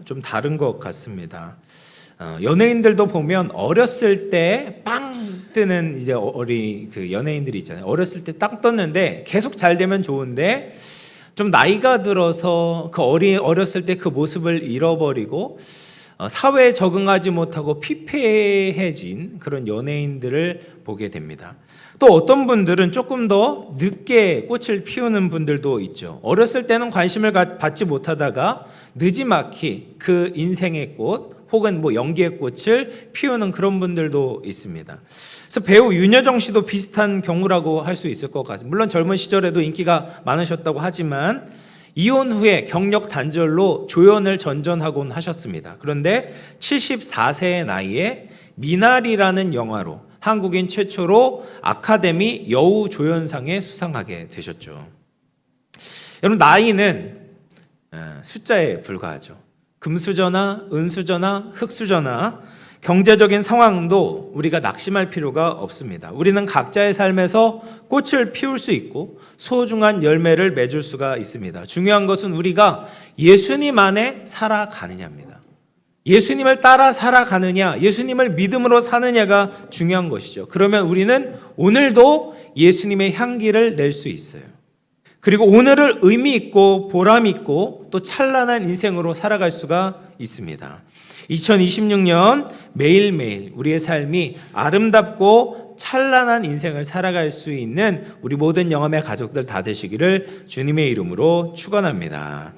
좀 다른 것 같습니다. 연예인들도 보면 어렸을 때 빵 뜨는 이제 그 연예인들이 있잖아요. 어렸을 때 딱 떴는데 계속 잘 되면 좋은데 좀 나이가 들어서 그 어렸을 때 그 모습을 잃어버리고 사회에 적응하지 못하고 피폐해진 그런 연예인들을 보게 됩니다. 또 어떤 분들은 조금 더 늦게 꽃을 피우는 분들도 있죠. 어렸을 때는 관심을 받지 못하다가 느지막이 그 인생의 꽃 혹은 연기의 꽃을 피우는 그런 분들도 있습니다. 그래서 배우 윤여정 씨도 비슷한 경우라고 할 수 있을 것 같습니다. 물론 젊은 시절에도 인기가 많으셨다고 하지만 이혼 후에 경력 단절로 조연을 전전하곤 하셨습니다. 그런데 74세의 나이에 미나리라는 영화로 한국인 최초로 아카데미 여우조연상에 수상하게 되셨죠. 여러분, 나이는 숫자에 불과하죠. 금수저나 은수저나 흙수저나 경제적인 상황도 우리가 낙심할 필요가 없습니다. 우리는 각자의 삶에서 꽃을 피울 수 있고 소중한 열매를 맺을 수가 있습니다. 중요한 것은 우리가 예수님 안에 살아가느냐입니다. 예수님을 따라 살아가느냐, 예수님을 믿음으로 사느냐가 중요한 것이죠. 그러면 우리는 오늘도 예수님의 향기를 낼 수 있어요. 그리고 오늘을 의미 있고 보람 있고 또 찬란한 인생으로 살아갈 수가 있습니다. 2026년 매일매일 우리의 삶이 아름답고 찬란한 인생을 살아갈 수 있는 우리 모든 영험의 가족들 다 되시기를 주님의 이름으로 축원합니다.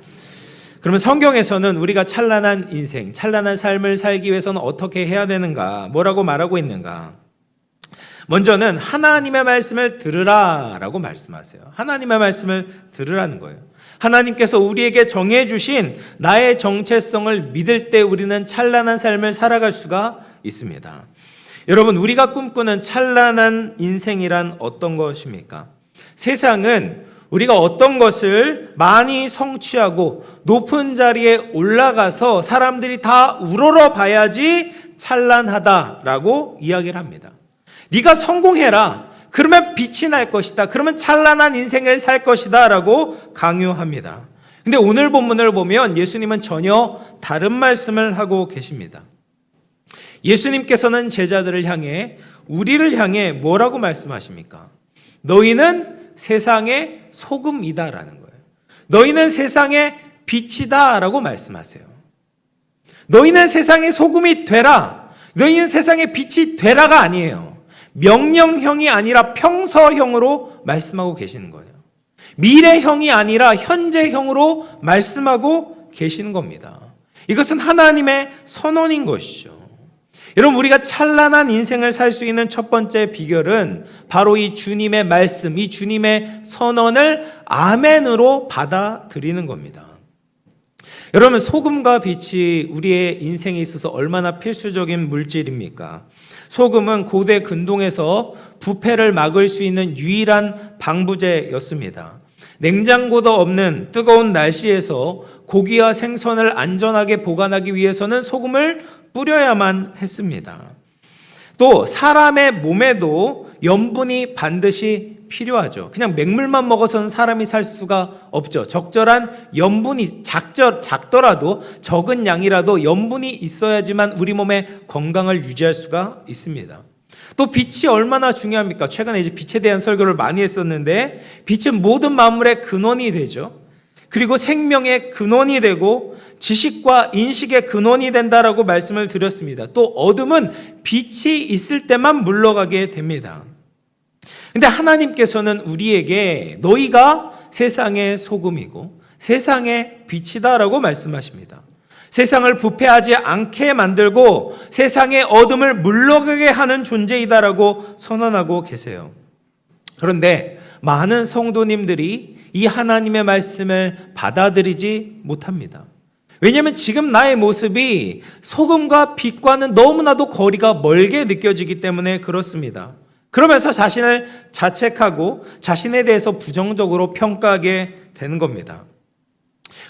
그러면 성경에서는 우리가 찬란한 인생, 찬란한 삶을 살기 위해서는 어떻게 해야 되는가, 뭐라고 말하고 있는가? 먼저는 하나님의 말씀을 들으라라고 말씀하세요. 하나님의 말씀을 들으라는 거예요. 하나님께서 우리에게 정해주신 나의 정체성을 믿을 때 우리는 찬란한 삶을 살아갈 수가 있습니다. 여러분, 우리가 꿈꾸는 찬란한 인생이란 어떤 것입니까? 세상은 우리가 어떤 것을 많이 성취하고 높은 자리에 올라가서 사람들이 다 우러러 봐야지 찬란하다라고 이야기를 합니다. 네가 성공해라. 그러면 빛이 날 것이다. 그러면 찬란한 인생을 살 것이다 라고 강요합니다. 근데 오늘 본문을 보면 예수님은 전혀 다른 말씀을 하고 계십니다. 예수님께서는 제자들을 향해, 우리를 향해 뭐라고 말씀하십니까? 너희는 세상의 소금이다라는 거예요. 너희는 세상의 빛이다 라고 말씀하세요. 너희는 세상의 소금이 되라. 너희는 세상의 빛이 되라가 아니에요. 명령형이 아니라 평서형으로 말씀하고 계시는 거예요. 미래형이 아니라 현재형으로 말씀하고 계시는 겁니다. 이것은 하나님의 선언인 것이죠. 여러분, 우리가 찬란한 인생을 살 수 있는 첫 번째 비결은 바로 이 주님의 말씀, 이 주님의 선언을 아멘으로 받아들이는 겁니다. 여러분, 소금과 빛이 우리의 인생에 있어서 얼마나 필수적인 물질입니까? 소금은 고대 근동에서 부패를 막을 수 있는 유일한 방부제였습니다. 냉장고도 없는 뜨거운 날씨에서 고기와 생선을 안전하게 보관하기 위해서는 소금을 뿌려야만 했습니다. 또 사람의 몸에도 염분이 반드시 필요하죠. 그냥 맹물만 먹어서는 사람이 살 수가 없죠. 적절한 염분이 작더라도 적은 양이라도 염분이 있어야지만 우리 몸의 건강을 유지할 수가 있습니다. 또 빛이 얼마나 중요합니까? 최근에 이제 빛에 대한 설교를 많이 했었는데 빛은 모든 만물의 근원이 되죠. 그리고 생명의 근원이 되고 지식과 인식의 근원이 된다라고 말씀을 드렸습니다. 또 어둠은 빛이 있을 때만 물러가게 됩니다. 근데 하나님께서는 우리에게 너희가 세상의 소금이고 세상의 빛이다라고 말씀하십니다. 세상을 부패하지 않게 만들고 세상의 어둠을 물러가게 하는 존재이다라고 선언하고 계세요. 그런데 많은 성도님들이 이 하나님의 말씀을 받아들이지 못합니다. 왜냐하면 지금 나의 모습이 소금과 빛과는 너무나도 거리가 멀게 느껴지기 때문에 그렇습니다. 그러면서 자신을 자책하고 자신에 대해서 부정적으로 평가하게 되는 겁니다.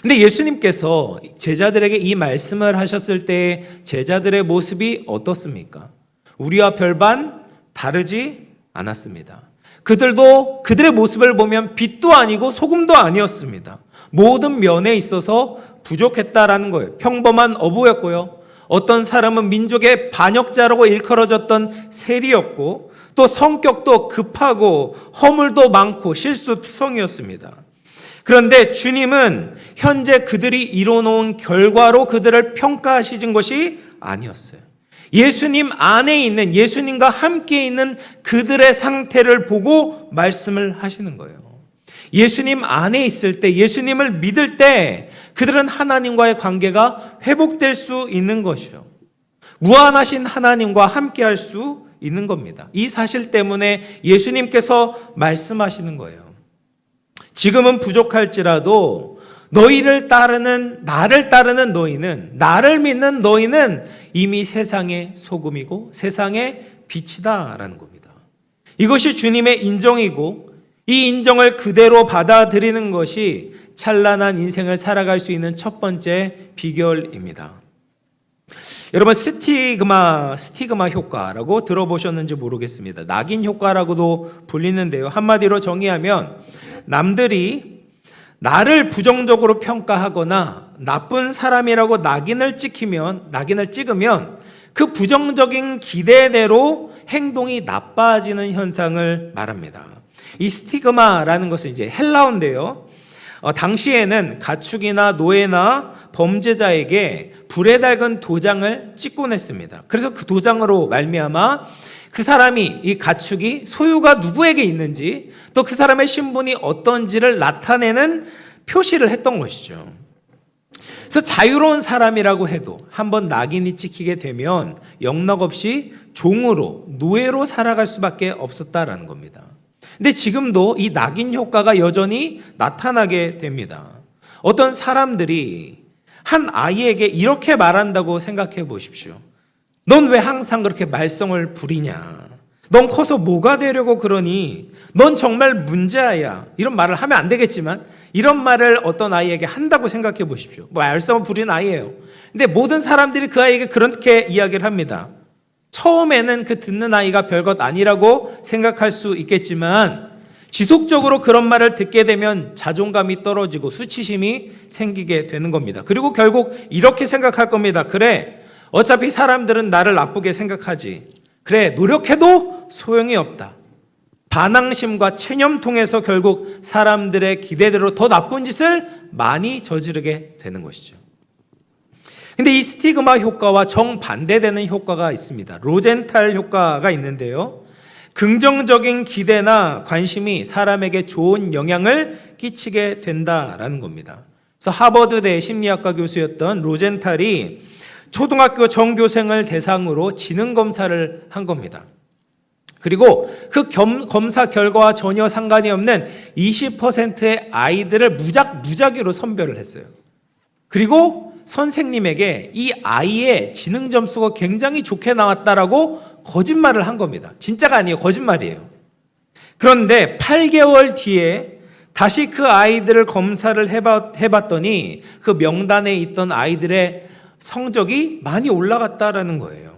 근데 예수님께서 제자들에게 이 말씀을 하셨을 때 제자들의 모습이 어떻습니까? 우리와 별반 다르지 않았습니다. 그들도 그들의 모습을 보면 빛도 아니고 소금도 아니었습니다. 모든 면에 있어서 부족했다라는 거예요. 평범한 어부였고요. 어떤 사람은 민족의 반역자라고 일컬어졌던 세리였고 또 성격도 급하고 허물도 많고 실수투성이었습니다. 그런데 주님은 현재 그들이 이뤄놓은 결과로 그들을 평가하시는 것이 아니었어요. 예수님 안에 있는, 예수님과 함께 있는 그들의 상태를 보고 말씀을 하시는 거예요. 예수님 안에 있을 때, 예수님을 믿을 때 그들은 하나님과의 관계가 회복될 수 있는 것이죠. 무한하신 하나님과 함께 할 수 있는 겁니다. 이 사실 때문에 예수님께서 말씀하시는 거예요. 지금은 부족할지라도 나를 따르는 너희는, 나를 믿는 너희는 이미 세상의 소금이고 세상의 빛이다라는 겁니다. 이것이 주님의 인정이고 이 인정을 그대로 받아들이는 것이 찬란한 인생을 살아갈 수 있는 첫 번째 비결입니다. 여러분 스티그마 효과라고 들어보셨는지 모르겠습니다. 낙인 효과라고도 불리는데요. 한마디로 정의하면 남들이 나를 부정적으로 평가하거나 나쁜 사람이라고 낙인을 찍으면 그 부정적인 기대대로 행동이 나빠지는 현상을 말합니다. 이 스티그마라는 것은 이제 헬라어인데요. 당시에는 가축이나 노예나 범죄자에게 불에 달군 도장을 찍곤 했습니다. 그래서 그 도장으로 말미암아 그 사람이, 이 가축이 소유가 누구에게 있는지 또 그 사람의 신분이 어떤지를 나타내는 표시를 했던 것이죠. 그래서 자유로운 사람이라고 해도 한번 낙인이 찍히게 되면 영락없이 종으로, 노예로 살아갈 수밖에 없었다라는 겁니다. 근데 지금도 이 낙인 효과가 여전히 나타나게 됩니다. 어떤 사람들이 한 아이에게 이렇게 말한다고 생각해 보십시오. 넌 왜 항상 그렇게 말썽을 부리냐? 넌 커서 뭐가 되려고 그러니? 넌 정말 문제아야. 이런 말을 하면 안 되겠지만 이런 말을 어떤 아이에게 한다고 생각해 보십시오. 말썽을 부리는 아이예요. 근데 모든 사람들이 그 아이에게 그렇게 이야기를 합니다. 처음에는 그 듣는 아이가 별것 아니라고 생각할 수 있겠지만 지속적으로 그런 말을 듣게 되면 자존감이 떨어지고 수치심이 생기게 되는 겁니다. 그리고 결국 이렇게 생각할 겁니다. 그래, 어차피 사람들은 나를 나쁘게 생각하지. 그래, 노력해도 소용이 없다. 반항심과 체념 통해서 결국 사람들의 기대대로 더 나쁜 짓을 많이 저지르게 되는 것이죠. 근데 이 스티그마 효과와 정반대되는 효과가 있습니다. 로젠탈 효과가 있는데요. 긍정적인 기대나 관심이 사람에게 좋은 영향을 끼치게 된다라는 겁니다. 그래서 하버드대 심리학과 교수였던 로젠탈이 초등학교 전교생을 대상으로 지능 검사를 한 겁니다. 그리고 그 검사 결과와 전혀 상관이 없는 20%의 아이들을 무작위로 선별을 했어요. 그리고 선생님에게 이 아이의 지능 점수가 굉장히 좋게 나왔다라고 거짓말을 한 겁니다. 진짜가 아니에요. 거짓말이에요. 그런데 8개월 뒤에 다시 그 아이들을 검사를 해봤더니 그 명단에 있던 아이들의 성적이 많이 올라갔다라는 거예요.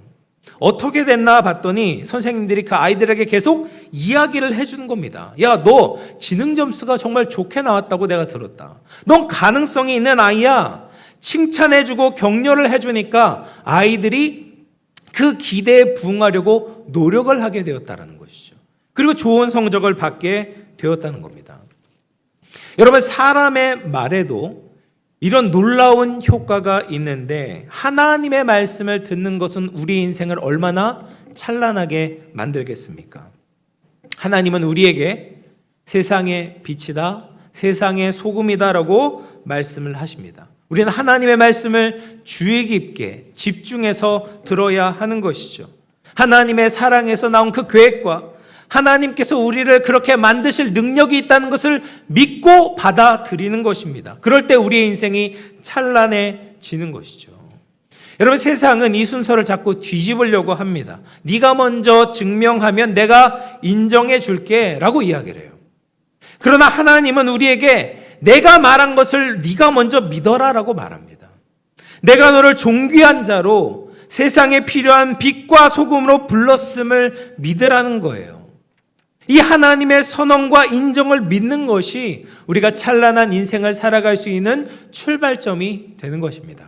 어떻게 됐나 봤더니 선생님들이 그 아이들에게 계속 이야기를 해주는 겁니다. 야, 너 지능 점수가 정말 좋게 나왔다고 내가 들었다. 넌 가능성이 있는 아이야. 칭찬해주고 격려를 해주니까 아이들이 그 기대에 부응하려고 노력을 하게 되었다는 것이죠. 그리고 좋은 성적을 받게 되었다는 겁니다. 여러분, 사람의 말에도 이런 놀라운 효과가 있는데 하나님의 말씀을 듣는 것은 우리 인생을 얼마나 찬란하게 만들겠습니까? 하나님은 우리에게 세상의 빛이다, 세상의 소금이다라고 말씀을 하십니다. 우리는 하나님의 말씀을 주의 깊게 집중해서 들어야 하는 것이죠. 하나님의 사랑에서 나온 그 계획과 하나님께서 우리를 그렇게 만드실 능력이 있다는 것을 믿고 받아들이는 것입니다. 그럴 때 우리의 인생이 찬란해지는 것이죠. 여러분, 세상은 이 순서를 자꾸 뒤집으려고 합니다. 네가 먼저 증명하면 내가 인정해 줄게 라고 이야기를 해요. 그러나 하나님은 우리에게 내가 말한 것을 네가 먼저 믿어라 라고 말합니다. 내가 너를 존귀한 자로 세상에 필요한 빛과 소금으로 불렀음을 믿으라는 거예요. 이 하나님의 선언과 인정을 믿는 것이 우리가 찬란한 인생을 살아갈 수 있는 출발점이 되는 것입니다.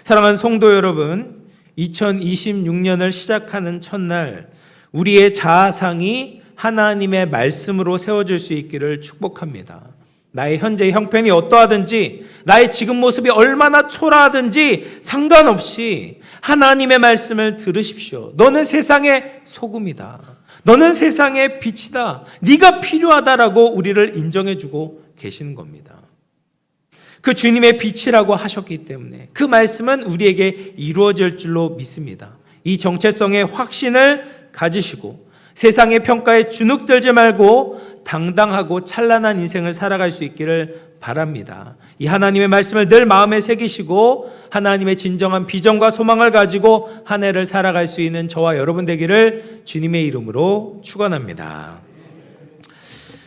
사랑하는 성도 여러분, 2026년을 시작하는 첫날 우리의 자아상이 하나님의 말씀으로 세워질 수 있기를 축복합니다. 나의 현재 형편이 어떠하든지, 나의 지금 모습이 얼마나 초라하든지 상관없이 하나님의 말씀을 들으십시오. 너는 세상의 소금이다. 너는 세상의 빛이다. 네가 필요하다라고 우리를 인정해주고 계시는 겁니다. 그 주님의 빛이라고 하셨기 때문에 그 말씀은 우리에게 이루어질 줄로 믿습니다. 이 정체성의 확신을 가지시고 세상의 평가에 주눅들지 말고 당당하고 찬란한 인생을 살아갈 수 있기를 바랍니다. 이 하나님의 말씀을 늘 마음에 새기시고 하나님의 진정한 비전과 소망을 가지고 한 해를 살아갈 수 있는 저와 여러분 되기를 주님의 이름으로 축원합니다.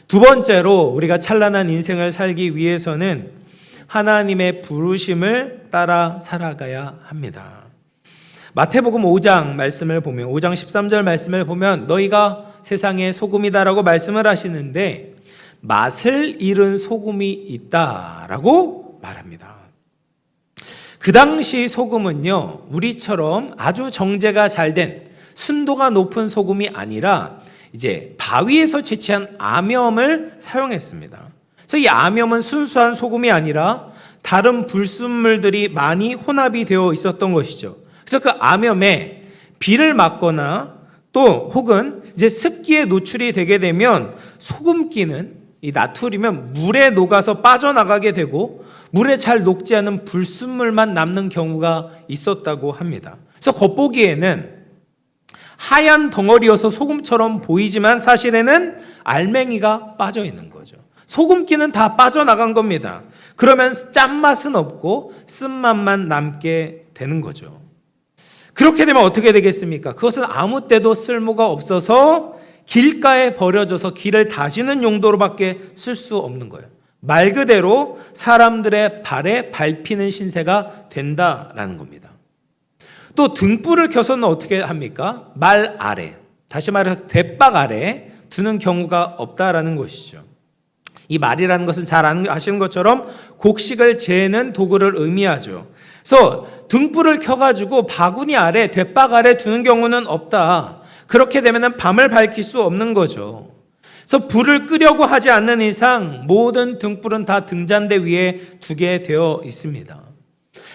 두 번째로 우리가 찬란한 인생을 살기 위해서는 하나님의 부르심을 따라 살아가야 합니다. 마태복음 5장 말씀을 보면 5장 13절 말씀을 보면 너희가 세상의 소금이다라고 말씀을 하시는데 맛을 잃은 소금이 있다라고 말합니다. 그 당시 소금은요, 우리처럼 아주 정제가 잘 된 순도가 높은 소금이 아니라 이제 바위에서 채취한 암염을 사용했습니다. 그래서 이 암염은 순수한 소금이 아니라 다른 불순물들이 많이 혼합이 되어 있었던 것이죠. 그래서 그 암염에 비를 맞거나 또 혹은 이제 습기에 노출이 되게 되면 소금기는 이 나트륨은 물에 녹아서 빠져나가게 되고 물에 잘 녹지 않은 불순물만 남는 경우가 있었다고 합니다. 그래서 겉보기에는 하얀 덩어리여서 소금처럼 보이지만 사실에는 알맹이가 빠져 있는 거죠. 소금기는 다 빠져나간 겁니다. 그러면 짠맛은 없고 쓴맛만 남게 되는 거죠. 그렇게 되면 어떻게 되겠습니까? 그것은 아무 때도 쓸모가 없어서 길가에 버려져서 길을 다지는 용도로밖에 쓸 수 없는 거예요. 말 그대로 사람들의 발에 밟히는 신세가 된다라는 겁니다. 또 등불을 켜서는 어떻게 합니까? 말 아래, 다시 말해서 돛박 아래 두는 경우가 없다라는 것이죠. 이 말이라는 것은 잘 아시는 것처럼 곡식을 재는 도구를 의미하죠. 그래서 등불을 켜가지고 바구니 아래, 돛박 아래 두는 경우는 없다. 그렇게 되면 밤을 밝힐 수 없는 거죠. 그래서 불을 끄려고 하지 않는 이상 모든 등불은 다 등잔대 위에 두게 되어 있습니다.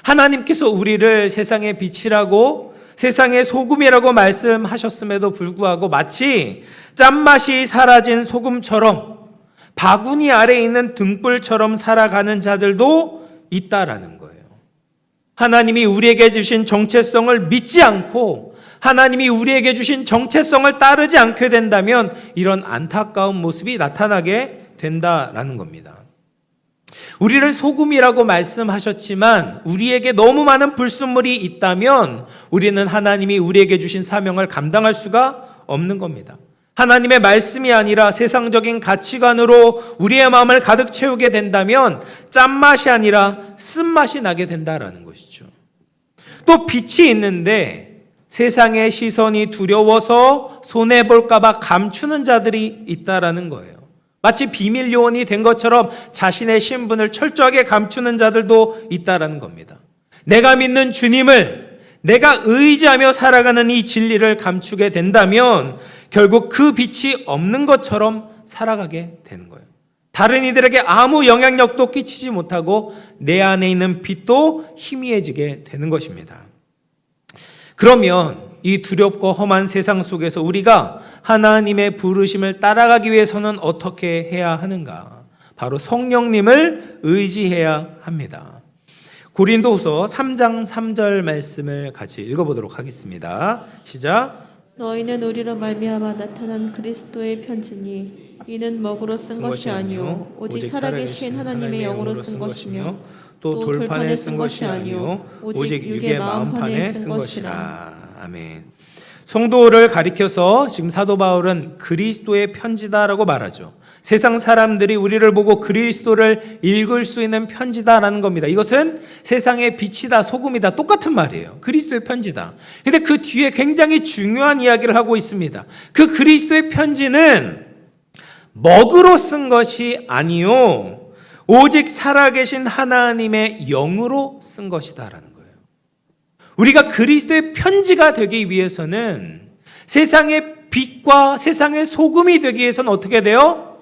하나님께서 우리를 세상의 빛이라고 세상의 소금이라고 말씀하셨음에도 불구하고 마치 짠맛이 사라진 소금처럼 바구니 아래에 있는 등불처럼 살아가는 자들도 있다라는 거예요. 하나님이 우리에게 주신 정체성을 믿지 않고 하나님이 우리에게 주신 정체성을 따르지 않게 된다면 이런 안타까운 모습이 나타나게 된다라는 겁니다. 우리를 소금이라고 말씀하셨지만 우리에게 너무 많은 불순물이 있다면 우리는 하나님이 우리에게 주신 사명을 감당할 수가 없는 겁니다. 하나님의 말씀이 아니라 세상적인 가치관으로 우리의 마음을 가득 채우게 된다면 짠맛이 아니라 쓴맛이 나게 된다라는 것이죠. 또 빛이 있는데 세상의 시선이 두려워서 손해볼까 봐 감추는 자들이 있다라는 거예요. 마치 비밀 요원이 된 것처럼 자신의 신분을 철저하게 감추는 자들도 있다라는 겁니다. 내가 믿는 주님을, 내가 의지하며 살아가는 이 진리를 감추게 된다면 결국 그 빛이 없는 것처럼 살아가게 되는 거예요. 다른 이들에게 아무 영향력도 끼치지 못하고 내 안에 있는 빛도 희미해지게 되는 것입니다. 그러면 이 두렵고 험한 세상 속에서 우리가 하나님의 부르심을 따라가기 위해서는 어떻게 해야 하는가? 바로 성령님을 의지해야 합니다. 고린도후서 3장 3절 말씀을 같이 읽어보도록 하겠습니다. 시작. 너희는 우리로 말미암아 나타난 그리스도의 편지니 이는 먹으로 쓴 것이 아니요 오직 살아계신 하나님의 영으로 쓴 것이며 또 돌판에 쓴 것이 아니요 오직 육의 마음판에 쓴 것이라. 아멘. 성도를 가리켜서 지금 사도 바울은 그리스도의 편지다라고 말하죠. 세상 사람들이 우리를 보고 그리스도를 읽을 수 있는 편지다라는 겁니다. 이것은 세상의 빛이다, 소금이다, 똑같은 말이에요. 그리스도의 편지다. 근데 그 뒤에 굉장히 중요한 이야기를 하고 있습니다. 그 그리스도의 편지는 먹으로 쓴 것이 아니요, 오직 살아계신 하나님의 영으로 쓴 것이다라는 거예요. 우리가 그리스도의 편지가 되기 위해서는 세상의 빛과 세상의 소금이 되기 위해서는 어떻게 돼요?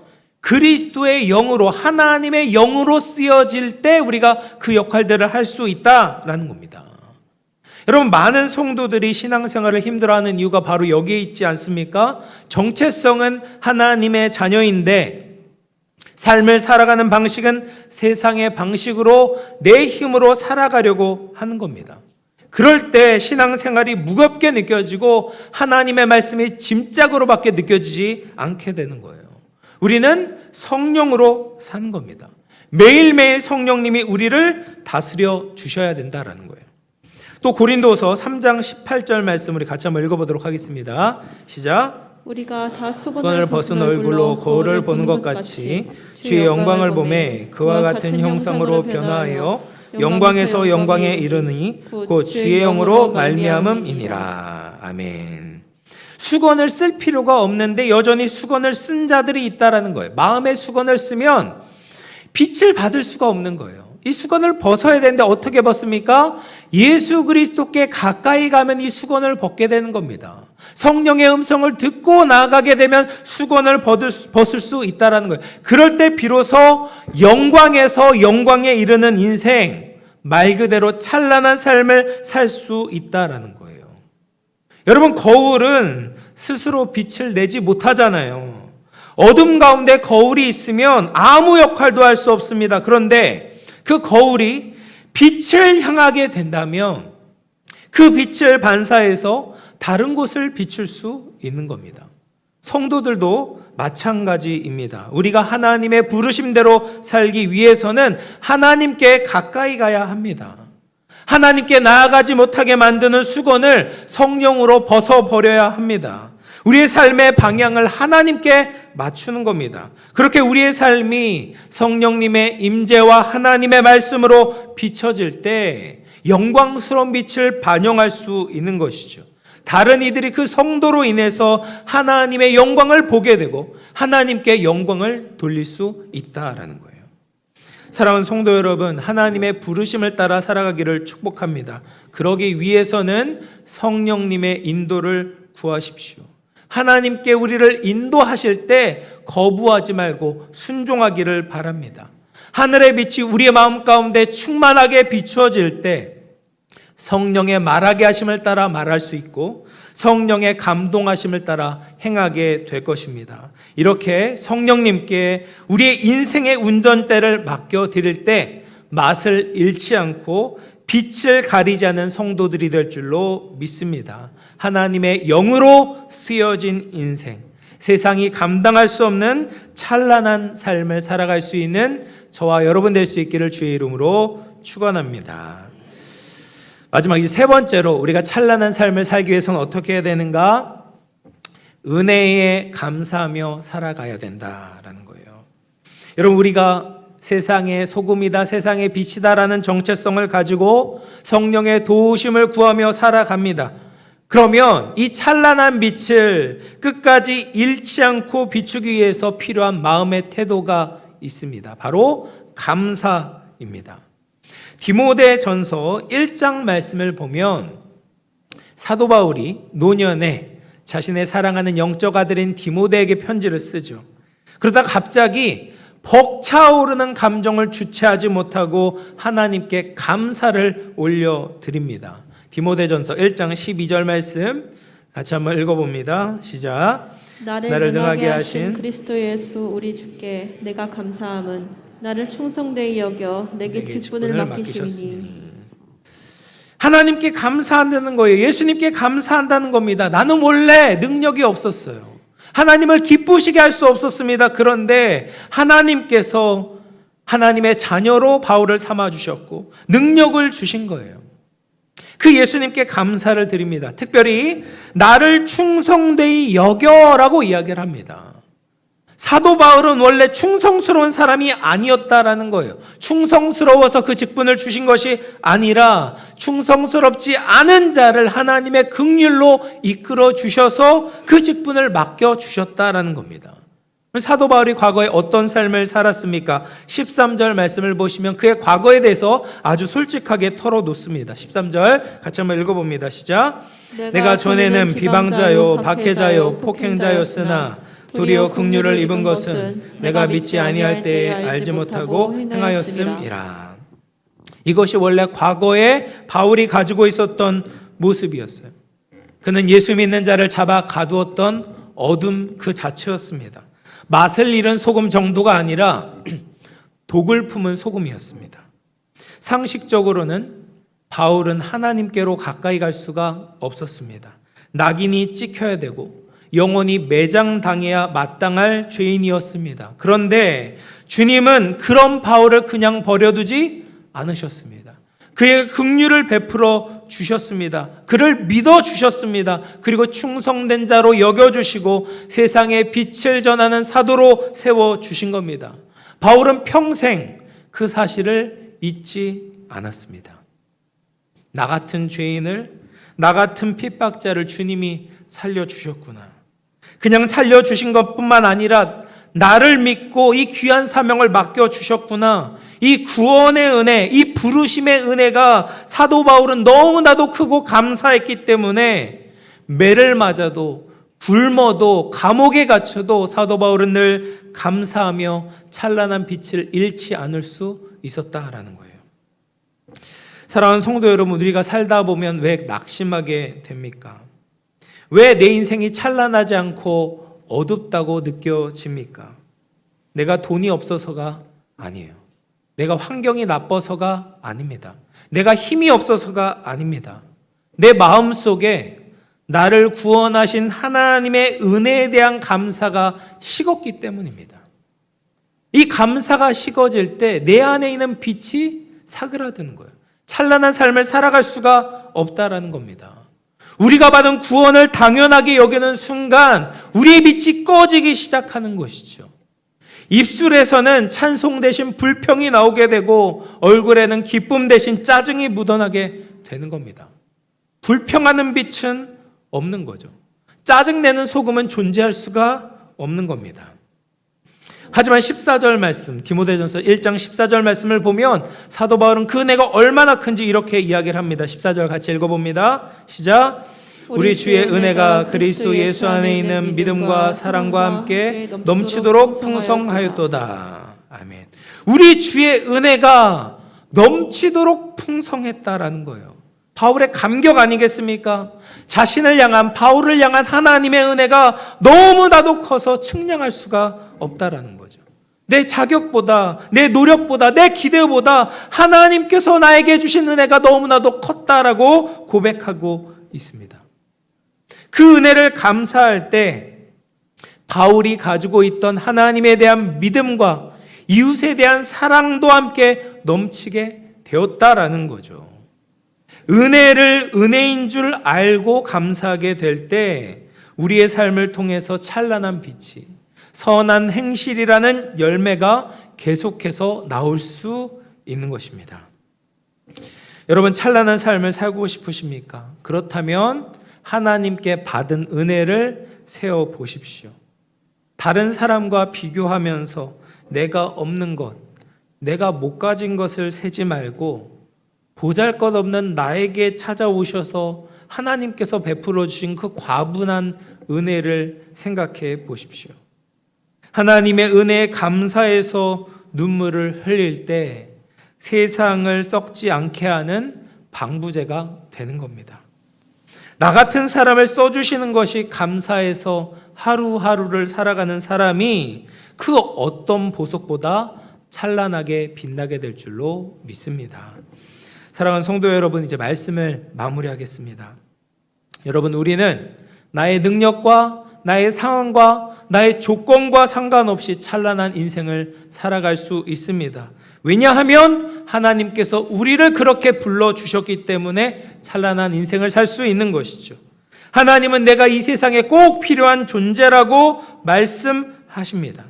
그리스도의 영으로, 하나님의 영으로 쓰여질 때 우리가 그 역할들을 할 수 있다라는 겁니다. 여러분, 많은 성도들이 신앙생활을 힘들어하는 이유가 바로 여기에 있지 않습니까? 정체성은 하나님의 자녀인데 삶을 살아가는 방식은 세상의 방식으로 내 힘으로 살아가려고 하는 겁니다. 그럴 때 신앙생활이 무겁게 느껴지고 하나님의 말씀이 짐짝으로밖에 느껴지지 않게 되는 거예요. 우리는 성령으로 사는 겁니다. 매일매일 성령님이 우리를 다스려 주셔야 된다라는 거예요. 또 고린도서 3장 18절 말씀 우리 같이 한번 읽어보도록 하겠습니다. 시작. 우리가 다 수건을 벗은 얼굴로 거울을 보는 것 같이 주의 영광을 보매 그와 같은 형상으로 변화하여 영광에서 영광에 이르니 곧 주의 영으로 말미암음이니라. 아멘. 수건을 쓸 필요가 없는데 여전히 수건을 쓴 자들이 있다라는 거예요. 마음의 수건을 쓰면 빛을 받을 수가 없는 거예요. 이 수건을 벗어야 되는데 어떻게 벗습니까? 예수 그리스도께 가까이 가면 이 수건을 벗게 되는 겁니다. 성령의 음성을 듣고 나아가게 되면 수건을 벗을 수 있다라는 거예요. 그럴 때 비로소 영광에서 영광에 이르는 인생, 말 그대로 찬란한 삶을 살 수 있다라는 거예요. 여러분, 거울은 스스로 빛을 내지 못하잖아요. 어둠 가운데 거울이 있으면 아무 역할도 할 수 없습니다. 그런데 그 거울이 빛을 향하게 된다면 그 빛을 반사해서 다른 곳을 비출 수 있는 겁니다. 성도들도 마찬가지입니다. 우리가 하나님의 부르심대로 살기 위해서는 하나님께 가까이 가야 합니다. 하나님께 나아가지 못하게 만드는 수건을 성령으로 벗어버려야 합니다. 우리의 삶의 방향을 하나님께 맞추는 겁니다. 그렇게 우리의 삶이 성령님의 임재와 하나님의 말씀으로 비춰질 때 영광스러운 빛을 반영할 수 있는 것이죠. 다른 이들이 그 성도로 인해서 하나님의 영광을 보게 되고 하나님께 영광을 돌릴 수 있다라는 거예요. 사랑하는 성도 여러분, 하나님의 부르심을 따라 살아가기를 축복합니다. 그러기 위해서는 성령님의 인도를 구하십시오. 하나님께 우리를 인도하실 때 거부하지 말고 순종하기를 바랍니다. 하늘의 빛이 우리의 마음 가운데 충만하게 비추어질 때 성령의 말하게 하심을 따라 말할 수 있고 성령의 감동하심을 따라 행하게 될 것입니다. 이렇게 성령님께 우리의 인생의 운전대를 맡겨드릴 때 맛을 잃지 않고 빛을 가리지 않는 성도들이 될 줄로 믿습니다. 하나님의 영으로 쓰여진 인생, 세상이 감당할 수 없는 찬란한 삶을 살아갈 수 있는 저와 여러분 될 수 있기를 주의 이름으로 축원합니다. 마지막 이제 세 번째로 우리가 찬란한 삶을 살기 위해서는 어떻게 해야 되는가? 은혜에 감사하며 살아가야 된다라는 거예요. 여러분, 우리가 세상의 소금이다, 세상의 빛이다라는 정체성을 가지고 성령의 도우심을 구하며 살아갑니다. 그러면 이 찬란한 빛을 끝까지 잃지 않고 비추기 위해서 필요한 마음의 태도가 있습니다. 바로 감사입니다. 디모데전서 1장 말씀을 보면 사도 바울이 노년에 자신의 사랑하는 영적 아들인 디모데에게 편지를 쓰죠. 그러다가 갑자기 벅차오르는 감정을 주체하지 못하고 하나님께 감사를 올려드립니다. 디모데전서 1장 12절 말씀 같이 한번 읽어봅니다. 시작. 나를 능하게 하신 그리스도 예수 우리 주께 내가 감사함은 나를 충성되이 여겨 내게 직분을 맡기시니. 하나님께 감사한다는 거예요. 예수님께 감사한다는 겁니다. 나는 원래 능력이 없었어요. 하나님을 기쁘시게 할 수 없었습니다. 그런데 하나님께서 하나님의 자녀로 바울을 삼아주셨고 능력을 주신 거예요. 그 예수님께 감사를 드립니다. 특별히 나를 충성되이 여겨라고 이야기를 합니다. 사도 바울은 원래 충성스러운 사람이 아니었다라는 거예요. 충성스러워서 그 직분을 주신 것이 아니라 충성스럽지 않은 자를 하나님의 긍휼로 이끌어 주셔서 그 직분을 맡겨 주셨다라는 겁니다. 사도 바울이 과거에 어떤 삶을 살았습니까? 13절 말씀을 보시면 그의 과거에 대해서 아주 솔직하게 털어놓습니다. 13절 같이 한번 읽어봅니다. 시작. 내가 전에는 비방자요 박해자요 폭행자였으나 도리어 긍휼을 입은 것은 내가 믿지 아니할 때에 알지 못하고 행하였음이라. 이것이 원래 과거에 바울이 가지고 있었던 모습이었어요. 그는 예수 믿는 자를 잡아 가두었던 어둠 그 자체였습니다. 맛을 잃은 소금 정도가 아니라 독을 품은 소금이었습니다. 상식적으로는 바울은 하나님께로 가까이 갈 수가 없었습니다. 낙인이 찍혀야 되고 영원히 매장당해야 마땅할 죄인이었습니다. 그런데 주님은 그런 바울을 그냥 버려두지 않으셨습니다. 그의 긍휼을 베풀어 주셨습니다. 그를 믿어 주셨습니다. 그리고 충성된 자로 여겨주시고 세상에 빛을 전하는 사도로 세워주신 겁니다. 바울은 평생 그 사실을 잊지 않았습니다. 나 같은 죄인을, 나 같은 핍박자를 주님이 살려주셨구나. 그냥 살려주신 것뿐만 아니라 나를 믿고 이 귀한 사명을 맡겨주셨구나. 이 구원의 은혜, 이 부르심의 은혜가 사도 바울은 너무나도 크고 감사했기 때문에 매를 맞아도 굶어도 감옥에 갇혀도 사도 바울은 늘 감사하며 찬란한 빛을 잃지 않을 수 있었다라는 거예요. 사랑하는 성도 여러분, 우리가 살다 보면 왜 낙심하게 됩니까? 왜 내 인생이 찬란하지 않고 어둡다고 느껴집니까? 내가 돈이 없어서가 아니에요. 내가 환경이 나빠서가 아닙니다. 내가 힘이 없어서가 아닙니다. 내 마음속에 나를 구원하신 하나님의 은혜에 대한 감사가 식었기 때문입니다. 이 감사가 식어질 때 내 안에 있는 빛이 사그라드는 거예요. 찬란한 삶을 살아갈 수가 없다라는 겁니다. 우리가 받은 구원을 당연하게 여기는 순간 우리의 빛이 꺼지기 시작하는 것이죠. 입술에서는 찬송 대신 불평이 나오게 되고 얼굴에는 기쁨 대신 짜증이 묻어나게 되는 겁니다. 불평하는 빛은 없는 거죠. 짜증내는 소금은 존재할 수가 없는 겁니다. 하지만 14절 말씀, 디모데전서 1장 14절 말씀을 보면 사도 바울은 그 은혜가 얼마나 큰지 이렇게 이야기를 합니다. 14절 같이 읽어봅니다. 시작. 우리 주의 은혜가 그리스도 예수 안에 있는 믿음과 사랑과 함께 넘치도록 풍성하였도다. 아멘. 우리 주의 은혜가 넘치도록 풍성했다라는 거예요. 바울의 감격 아니겠습니까? 자신을 향한, 바울을 향한 하나님의 은혜가 너무나도 커서 측량할 수가 없다라는 거죠. 내 자격보다, 내 노력보다, 내 기대보다 하나님께서 나에게 주신 은혜가 너무나도 컸다라고 고백하고 있습니다. 그 은혜를 감사할 때 바울이 가지고 있던 하나님에 대한 믿음과 이웃에 대한 사랑도 함께 넘치게 되었다라는 거죠. 은혜를 은혜인 줄 알고 감사하게 될 때 우리의 삶을 통해서 찬란한 빛이, 선한 행실이라는 열매가 계속해서 나올 수 있는 것입니다. 여러분, 찬란한 삶을 살고 싶으십니까? 그렇다면 하나님께 받은 은혜를 세워 보십시오. 다른 사람과 비교하면서 내가 없는 것, 내가 못 가진 것을 세지 말고 보잘것없는 나에게 찾아오셔서 하나님께서 베풀어 주신 그 과분한 은혜를 생각해 보십시오. 하나님의 은혜에 감사해서 눈물을 흘릴 때 세상을 썩지 않게 하는 방부제가 되는 겁니다. 나 같은 사람을 써주시는 것이 감사해서 하루하루를 살아가는 사람이 그 어떤 보석보다 찬란하게 빛나게 될 줄로 믿습니다. 사랑하는 성도 여러분, 이제 말씀을 마무리하겠습니다. 여러분, 우리는 나의 능력과 나의 상황과 나의 조건과 상관없이 찬란한 인생을 살아갈 수 있습니다. 왜냐하면 하나님께서 우리를 그렇게 불러주셨기 때문에 찬란한 인생을 살 수 있는 것이죠. 하나님은 내가 이 세상에 꼭 필요한 존재라고 말씀하십니다.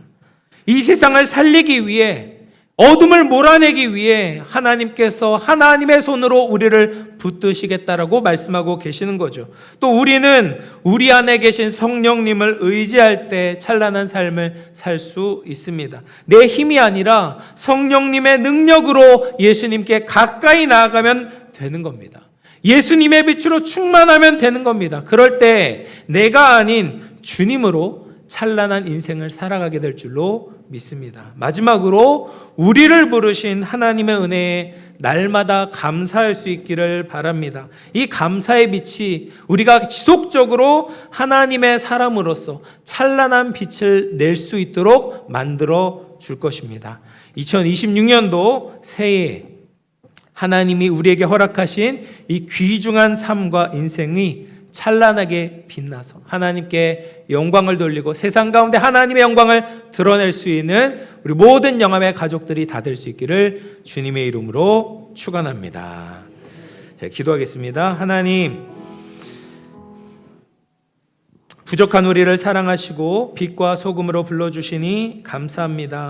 이 세상을 살리기 위해, 어둠을 몰아내기 위해 하나님께서 하나님의 손으로 우리를 붙드시겠다라고 말씀하고 계시는 거죠. 또 우리는 우리 안에 계신 성령님을 의지할 때 찬란한 삶을 살 수 있습니다. 내 힘이 아니라 성령님의 능력으로 예수님께 가까이 나아가면 되는 겁니다. 예수님의 빛으로 충만하면 되는 겁니다. 그럴 때 내가 아닌 주님으로 찬란한 인생을 살아가게 될 줄로 믿습니다. 마지막으로 우리를 부르신 하나님의 은혜에 날마다 감사할 수 있기를 바랍니다. 이 감사의 빛이 우리가 지속적으로 하나님의 사람으로서 찬란한 빛을 낼 수 있도록 만들어 줄 것입니다. 2026년도 새해에 하나님이 우리에게 허락하신 이 귀중한 삶과 인생이 찬란하게 빛나서 하나님께 영광을 돌리고 세상 가운데 하나님의 영광을 드러낼 수 있는 우리 모든 영암의 가족들이 다 될 수 있기를 주님의 이름으로 축원합니다. 자, 기도하겠습니다. 하나님, 부족한 우리를 사랑하시고 빛과 소금으로 불러주시니 감사합니다.